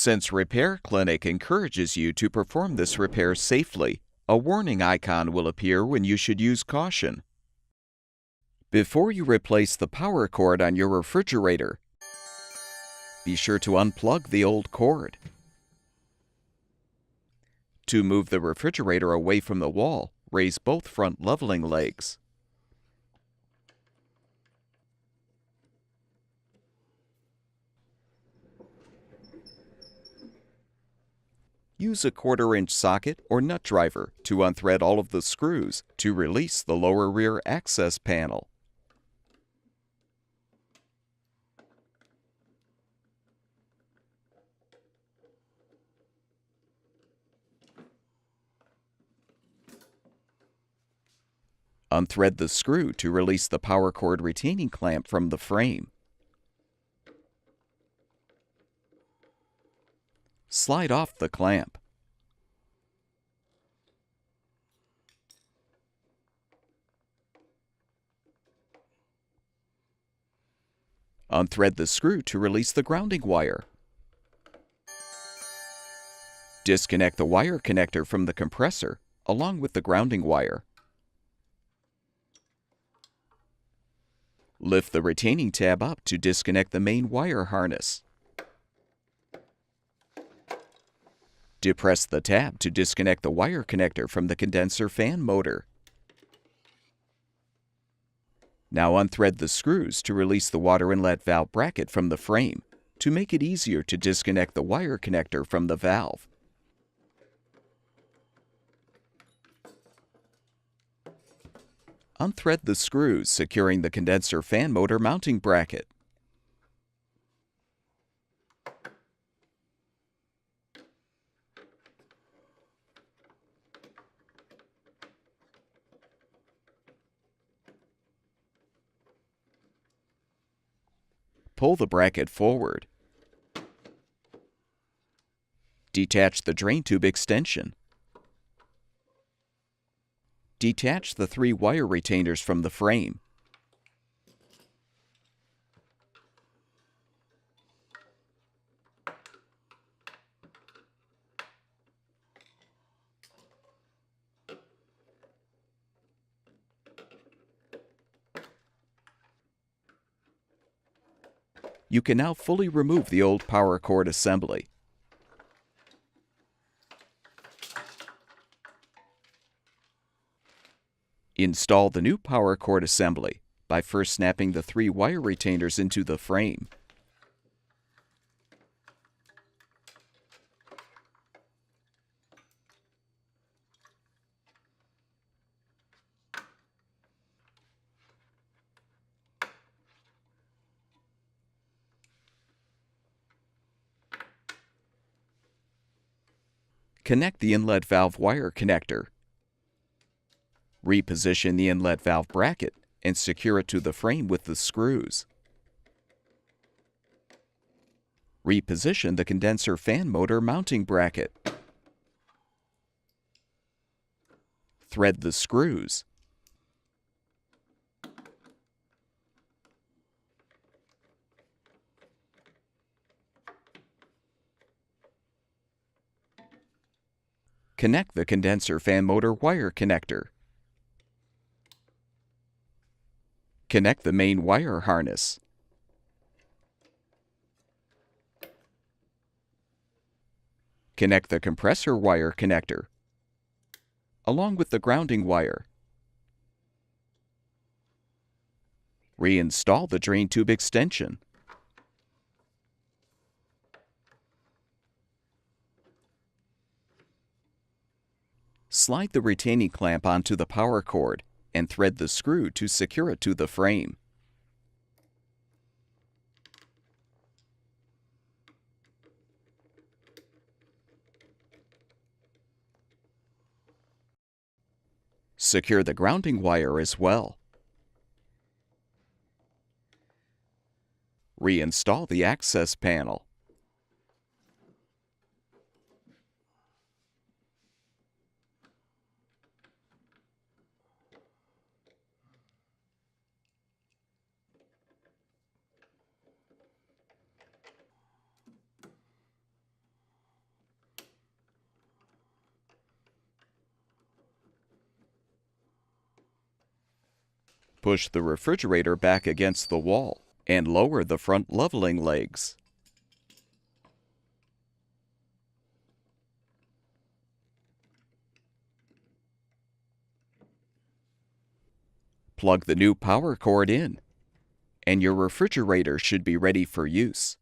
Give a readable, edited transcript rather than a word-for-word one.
Since Repair Clinic encourages you to perform this repair safely, a warning icon will appear when you should use caution. Before you replace the power cord on your refrigerator, be sure to unplug the old cord. To move the refrigerator away from the wall, raise both front leveling legs. Use a 1/4-inch socket or nut driver to unthread all of the screws to release the lower rear access panel. Unthread the screw to release the power cord retaining clamp from the frame. Slide off the clamp. Unthread the screw to release the grounding wire. Disconnect the wire connector from the compressor, along with the grounding wire. Lift the retaining tab up to disconnect the main wire harness. Depress the tab to disconnect the wire connector from the condenser fan motor. Now unthread the screws to release the water inlet valve bracket from the frame to make it easier to disconnect the wire connector from the valve. Unthread the screws securing the condenser fan motor mounting bracket. Pull the bracket forward. Detach the drain tube extension. Detach the 3 wire retainers from the frame. You can now fully remove the old power cord assembly. Install the new power cord assembly by first snapping the 3 wire retainers into the frame. Connect the inlet valve wire connector. Reposition the inlet valve bracket and secure it to the frame with the screws. Reposition the condenser fan motor mounting bracket. Thread the screws. Connect the condenser fan motor wire connector. Connect the main wire harness. Connect the compressor wire connector, along with the grounding wire. Reinstall the drain tube extension. Slide the retaining clamp onto the power cord and thread the screw to secure it to the frame. Secure the grounding wire as well. Reinstall the access panel. Push the refrigerator back against the wall and lower the front leveling legs. Plug the new power cord in, and your refrigerator should be ready for use.